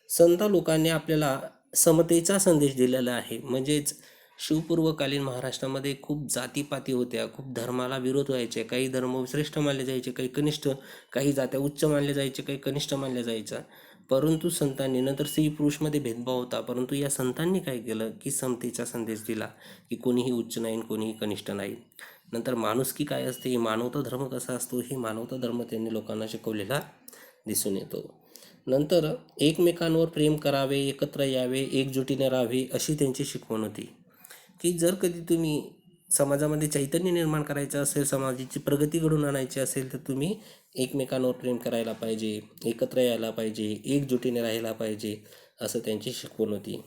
संत लोकांनी आपल्याला समतेचा संदेश दिलेला आहे. म्हणजेच शिवपूर्वकालीन महाराष्ट्रामध्ये खूप जातीपाती होत्या, खूप धर्माला विरोध व्हायचे, काही धर्म श्रेष्ठ मानले जायचे, काही कनिष्ठ, काही जात्या उच्च मानले जायचे, काही कनिष्ठ मानले जायचं. परंतु संतांनी, नंतर स्त्री पुरुषमध्ये भेदभाव होता, परंतु या संतांनी काय केलं की समतेचा संदेश दिला की कोणीही उच्च नाही कोणीही कनिष्ठ नाही. नंतर माणुसकी काय असते, मानवता धर्म कसा असतो, ही मानवता धर्म त्यांनी लोकांना शिकवलेला दिसून येतो. नंतर एकमेकांवर प्रेम करावे, एकत्र यावे, एकजुटीने राहावे अशी त्यांची शिकवण होती. की जर कधी तुम्ही समाजामध्ये चैतन्य निर्माण करायचं असेल, समाजाची प्रगती घडवून आणायची असेल, तर तुम्ही एकमेकांवर प्रेम करायला पाहिजे, एकत्र यायला पाहिजे, एकजुटीने राहायला पाहिजे, असं त्यांची शिकवण होती.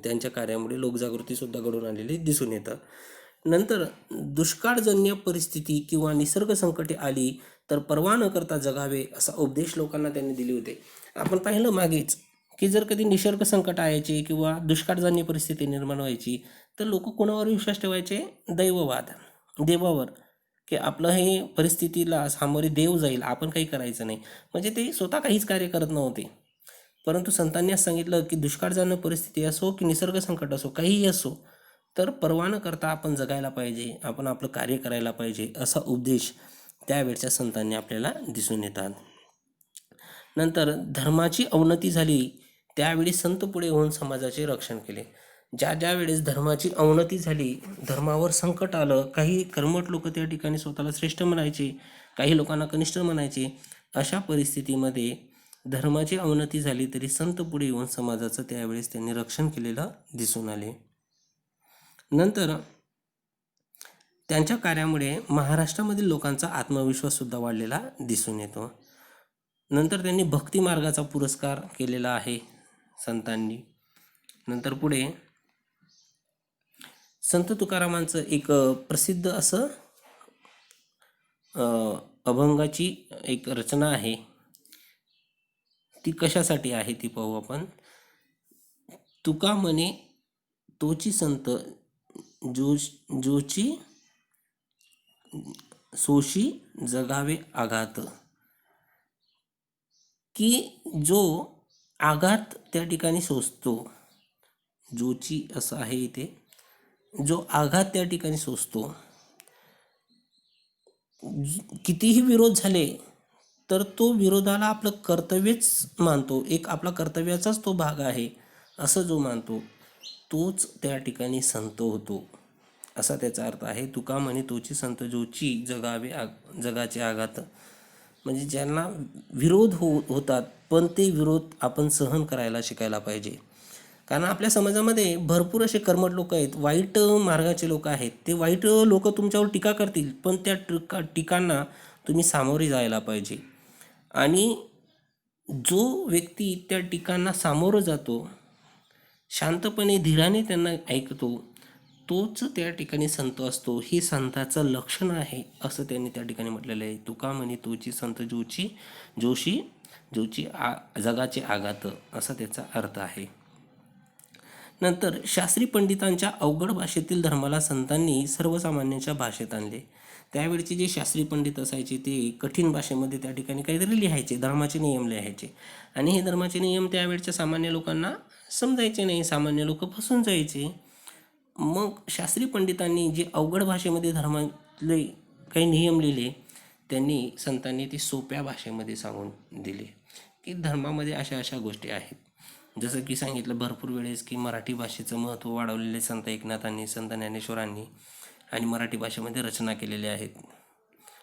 त्यांच्या कार्यामुळे लोकजागृतीसुद्धा घडून आलेली दिसून येतं. नंतर दुष्काळजन्य परिस्थिती किंवा निसर्ग संकटे आली तर पर्वा न करता जगावे असा उपदेश लोकांना त्यांनी दिले होते. आपण पाहिलं मागेच की जर कधी निसर्ग संकट यायचे किंवा दुष्काळजन्य परिस्थिती निर्माण व्हायची तर लोक कोणावर विश्वास ठेवायचे, दैववाद, देवावर, की आपलं हे परिस्थितीला सामोरे देव जाईल, आपण काही करायचं नाही. म्हणजे ते स्वतः काहीच कार्य करत नव्हते. परंतु संतांनी असं सांगितलं की दुष्काळजन्य परिस्थिती असो की निसर्ग संकट असो, काहीही असो, तर पर्वा न करता आपण जगायला पाहिजे, आपण आपलं कार्य करायला पाहिजे, असा उपदेश त्यावेळच्या संतांनी आपल्याला दिसून येतात. नंतर धर्माची अवनती झाली त्यावेळी संत पुढे होऊन समाजाचे रक्षण केले. ज्या वेळेस धर्माची अवनती झाली, धर्मावर संकट आलं, काही कर्मठ लोक त्या ठिकाणी स्वतःला श्रेष्ठ म्हणायचे, काही लोकांना कनिष्ठ म्हणायचे, अशा परिस्थितीमध्ये धर्माची अवनती झाली तरी संत पुढे येऊन समाजाचं त्यावेळेस त्यांनी रक्षण केलेलं दिसून आले. नंतर त्यांच्या कार्यामुळे महाराष्ट्रामधील लोकांचा आत्मविश्वाससुद्धा वाढलेला दिसून येतो. नंतर त्यांनी भक्ती मार्गाचा पुरस्कार केलेला आहे संतांनी. नंतर पुढे संत तुकारामांचं एक प्रसिद्ध असं अभंगाची एक रचना आहे. ती कशासाठी आहे ती पाहू आपण. तुका म्हणे तोची संत जोची सोशी जगावे आघात, की जो आघात त्या ठिकाणी सोसतो, जोची असं आहे इथे, जो आघात त्या ठिकाणी सोसतो, कितीही विरोध झाले तर तो विरोधाला आपलं कर्तव्यच मानतो, एक आपला कर्तव्याचाच तो भाग आहे असं जो मानतो तोच त्या ठिकाणी संत होतो, असा त्याचा अर्थ आहे. तुका म्हणे तोची संत जोची जगाचे आघात, म्हणजे ज्यांना विरोध होतात पण ते विरोध आपण सहन करायला शिकायला पाहिजे. कारण आपल्या समाजामध्ये भरपूर असे कर्मठ लोक आहेत, वाईट मार्गाचे लोक आहेत. ते वाईट लोक तुमच्यावर टीका करतील पण त्या टीकांना तुम्ही सामोरे जायला पाहिजे. आणि जो व्यक्ती त्या टीकांना सामोरं जातो, शांतपणे धीराने त्यांना ऐकतो, तोच त्या ठिकाणी संत असतो. हे संताचं लक्षण आहे असं त्यांनी त्या ठिकाणी म्हटलेलं आहे. तुका म्हणे तोची संत जोशी जगाचे आघात, असा त्याचा अर्थ आहे. नंतर शास्त्री पंडितांच्या अवघड भाषेतील धर्माला संतांनी सर्वसामान्यांच्या भाषेत आणले. त्यावेळचे जे शास्त्री पंडित असायचे ते कठीण भाषेमध्ये त्या ठिकाणी काहीतरी लिहायचे, धर्माचे नियम लिहायचे, आणि हे धर्माचे नियम त्यावेळच्या सामान्य लोकांना समजायचे नाही, सामान्य लोक फसून जायचे. मग शास्त्री पंडितांनी जे अवघड भाषेमध्ये धर्मातले काही नियम लिहिले, त्यांनी संतांनी ते सोप्या भाषेमध्ये सांगून दिले की धर्मामध्ये अशा अशा गोष्टी आहेत. जसं की सांगितलं भरपूर वेळेस की मराठी भाषेचं महत्त्व वाढवलेले संत एकनाथांनी, संत ज्ञानेश्वरांनी आणि मराठी भाषेमध्ये रचना केलेल्या आहेत.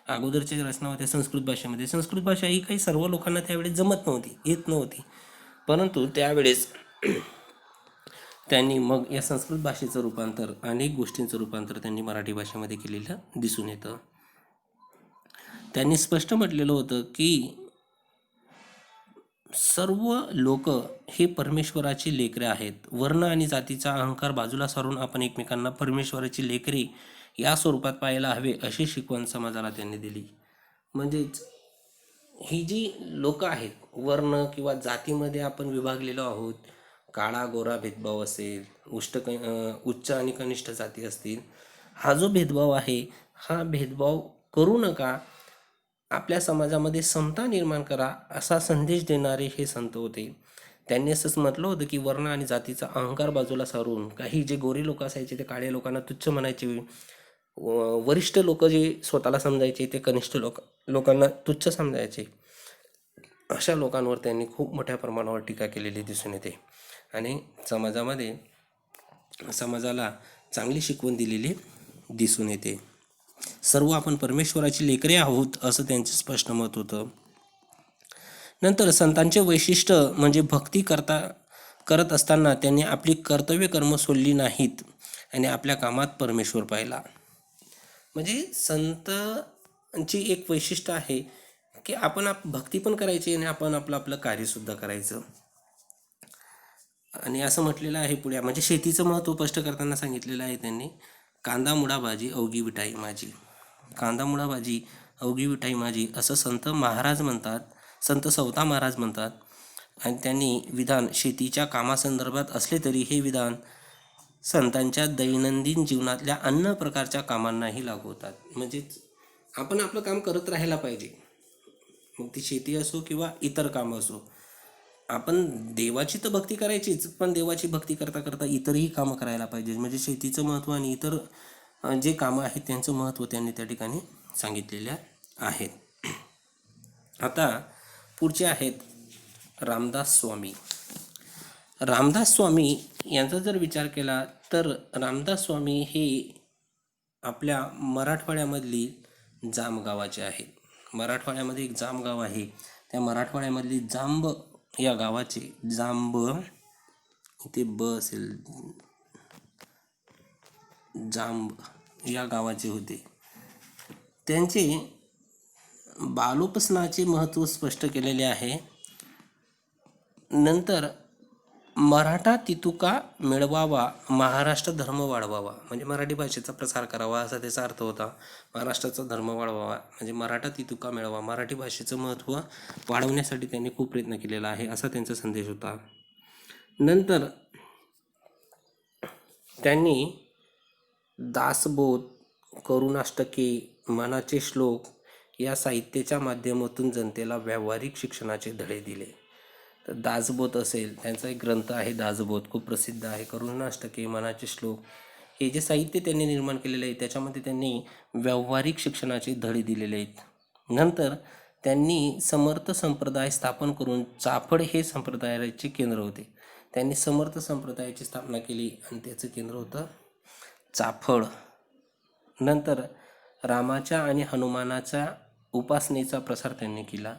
अगोदरच्या रचना होत्या संस्कृत भाषेमध्ये. संस्कृत भाषा ही काही सर्व लोकांना त्यावेळेस जमत नव्हती, येत नव्हती, परंतु त्यावेळेस त्यांनी मग या संस्कृत भाषेचं रूपांतर, अनेक गोष्टींचं रूपांतर त्यांनी मराठी भाषेमध्ये केलेलं दिसून येतं. त्यांनी स्पष्ट म्हटलेलं होतं की सर्व लोक हे परमेश्वराची लेकरे आहेत. वर्ण आणि जातीचा अहंकार बाजूला सारून आपण एकमेकांना परमेश्वराची लेकरे या स्वरूपात पाहायला हवे, अशी शिकवण समाजाला त्यांनी दिली. म्हणजेच ही जी लोक आहेत, वर्ण किंवा जातीमध्ये आपण विभागलेलो आहोत, काळा गोरा भेदभाव असेल, उच्च आणि कनिष्ठ जाती असतील, हा जो भेदभाव आहे, हा भेदभाव करू नका, आपल्या समाजामध्ये समता निर्माण करा, असा संदेश देणारे हे संत होते. त्यांनी असंच म्हटलं होतं की वर्ण आणि जातीचा अहंकार बाजूला सारून काही जे गोरे लोक असायचे ते काळे लोकांना तुच्छ म्हणायचे, वरिष्ठ लोक जे स्वतःला समजायचे ते कनिष्ठ लोकांना तुच्छ समजायचे. अशा लोकांवर त्यांनी खूप मोठ्या प्रमाणावर टीका केलेली दिसून येते आणि समाजाला चांगली शिकवण दिलेली दिसून येते. सर्व आपण परमेश्वराची लेकरे आहोत, असं त्यांचं स्पष्ट मत होतं. नंतर संतांचे वैशिष्ट्य म्हणजे भक्ती करत असताना त्यांनी आपली कर्तव्य कर्म सोडली नाहीत आणि आपल्या कामात परमेश्वर पाहिला. म्हणजे संतांची एक वैशिष्ट्य आहे की आपण भक्ती पण करायची आणि आपण आपलं कार्यसुद्धा करायचं. आणि असं म्हटलेलं आहे पुढे, म्हणजे शेतीचं महत्त्व स्पष्ट करताना सांगितलेलं आहे त्यांनी, कांदा मुळा भाजी अवघी विठाई माझी. कांदा मुळा भाजी अवघी विठाई माझी असं संत महाराज म्हणतात, संत सवता महाराज म्हणतात. आणि त्यांनी विधान शेतीच्या कामासंदर्भात असले तरी हे विधान संतांच्या दैनंदिन जीवनातल्या अन्य प्रकारच्या कामांनाही लागू होतात. म्हणजेच आपण आपलं काम करत राहायला पाहिजे, मग ती शेती असो किंवा इतर कामं असो. आपण देवाची तर भक्ती करायचीच, पण देवाची भक्ती करता करता इतरही कामं करायला पाहिजे. म्हणजे शेतीचं महत्त्व आणि इतर जे कामं आहेत त्यांचं महत्त्व त्यांनी त्या ठिकाणी सांगितलेल्या आहेत. आता पुढचे आहेत रामदास स्वामी. रामदास स्वामी यांचा जर विचार केला तर रामदास स्वामी हे आपल्या मराठवाड्यामधली जांब गावाचे आहेत. मराठवाड्यामध्ये एक जांब गाव आहे, त्या मराठवाड्यामधली जांब या गावाचे, जांब इथे ब असेल, जांब या गावाचे होते. त्यांचे बालोपसनाचे महत्त्व स्पष्ट केलेले आहे. नंतर मराठा तितुका मिळवावा, महाराष्ट्र धर्म वाढवावा, म्हणजे मराठी भाषेचा प्रसार करावा असा त्याचा अर्थ होता. महाराष्ट्राचा धर्म वाढवावा म्हणजे मराठा तितुका मिळवा, मराठी भाषेचं महत्त्व वाढवण्यासाठी त्यांनी खूप प्रयत्न केलेला आहे, असा त्यांचा संदेश होता. नंतर त्यांनी दासबोध, करुणाष्टके, मनाचे श्लोक या साहित्याच्या माध्यमातून जनतेला व्यावहारिक शिक्षणाचे धडे दिले. तर दासबोध असेल, त्यांचा एक ग्रंथ आहे दासबोध, खूप प्रसिद्ध आहे. करुणाष्टके, मनाचे श्लोक हे जे साहित्य त्यांनी निर्माण केलेले आहे त्याच्यामध्ये त्यांनी व्यावहारिक शिक्षणाचे धडे दिलेले आहेत. नंतर त्यांनी समर्थ संप्रदाय स्थापन करून चाफळ हे संप्रदायाचे केंद्र होते. त्यांनी समर्थ संप्रदायाची स्थापना केली आणि त्याचं केंद्र होतं चाफळ. नंतर रामाच्या आणि हनुमानाच्या उपासनेचा प्रसार त्यांनी केला.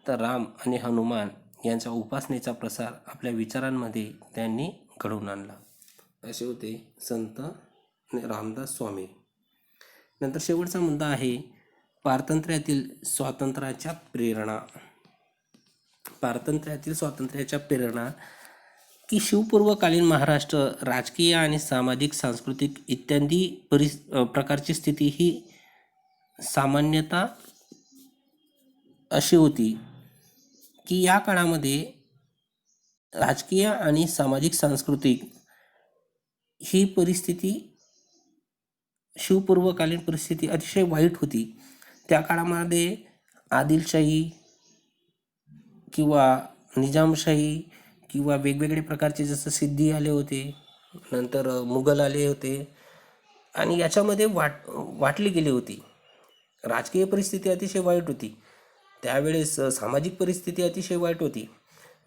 तर राम आणि हनुमान यांच्या उपासनेचा प्रसार आपल्या विचारांमध्ये त्यांनी घडवून आणला. असे होते संत रामदास स्वामी. नंतर शेवटचा मुद्दा आहे पारतंत्र्यातील स्वातंत्र्याच्या प्रेरणा. पारतंत्र्यातील स्वातंत्र्याच्या प्रेरणा की शिवपूर्वकालीन महाराष्ट्र राजकीय आणि सामाजिक, सांस्कृतिक इत्यादी प्रकारची स्थिती ही सामान्यतः अशी होती की या काळामध्ये राजकीय आणि सामाजिक, सांस्कृतिक ही परिस्थिती, शिवपूर्वकालीन परिस्थिती अतिशय वाईट होती. त्या काळामध्ये आदिलशाही किंवा निजामशाही किंवा वेगवेगळे प्रकारचे जसं सिद्धी आले होते, नंतर मुघल आले होते आणि याच्यामध्ये वाटली गेली होती. राजकीय परिस्थिती अतिशय वाईट होती त्यावेळेस. सामाजिक परिस्थिती अतिशय वाईट होती.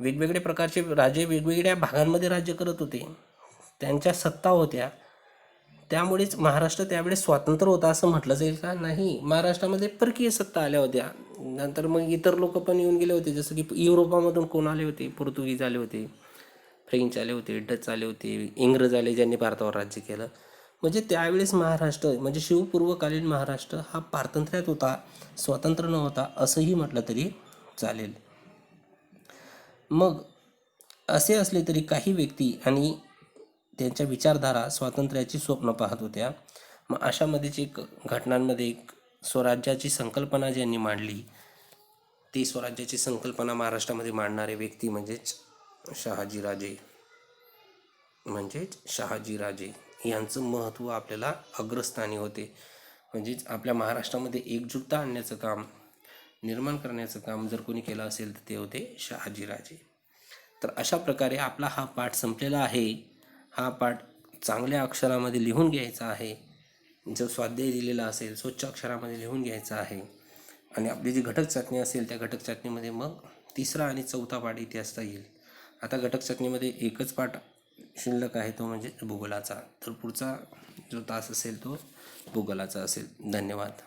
वेगवेगळ्या प्रकारचे राजे वेगवेगळ्या भागांमध्ये राज्य करत होते, त्यांच्या सत्ता होत्या. त्यामुळेच महाराष्ट्र त्यावेळेस स्वतंत्र होता असं म्हटलं जाईल का? नाही, महाराष्ट्रामध्ये परकीय सत्ता आल्या होत्या. नंतर मग इतर लोक पण येऊन गेले होते, जसं की युरोपामधून कोण आले होते? पोर्तुगीज आले होते, फ्रेंच आले होते, डच आले होते, इंग्रज आले ज्यांनी भारतावर राज्य केलं. म्हणजे त्यावेळेस महाराष्ट्र म्हणजे शिवपूर्वकालीन महाराष्ट्र हा पारतंत्र्यात होता, स्वतंत्र नव्हता असंही म्हटलं तरी चालेल. मग असे असले तरी काही व्यक्ती आणि त्यांच्या विचारधारा स्वातंत्र्याची स्वप्न पाहत होत्या. मग अशामध्येच एक घटनांमध्ये एक स्वराज्याची संकल्पना ज्यांनी मांडली, ती स्वराज्याची संकल्पना महाराष्ट्रामध्ये मांडणारे व्यक्ती शहाजीराजे यांचं महत्त्व आपल्याला अग्रस्थानी होते. म्हणजेच आपल्या महाराष्ट्रामध्ये एकजुटता आणण्याचं काम, निर्माण करण्याचं काम जर कोणी केलं असेल तर ते होते शहाजीराजे. तर अशा प्रकारे आपला हा पाठ संपलेला आहे. हा पाठ चांगल्या अक्षरामध्ये लिहून घ्यायचा आहे. जो स्वाध्याय दिलेला असेल स्वच्छ अक्षरामध्ये लिहून घ्यायचा आहे. आणि आपली जी घटक चाचणी असेल त्या घटक चाचणीमध्ये मग 3रा आणि 4था पाठ इतिहासचा येईल. आता घटक चाचणीमध्ये एकच पाठ शिल्लक आहे, तो म्हणजे भूगोलाचा. तर पुढचा जो तास असेल तो भूगोलाचा असेल. धन्यवाद.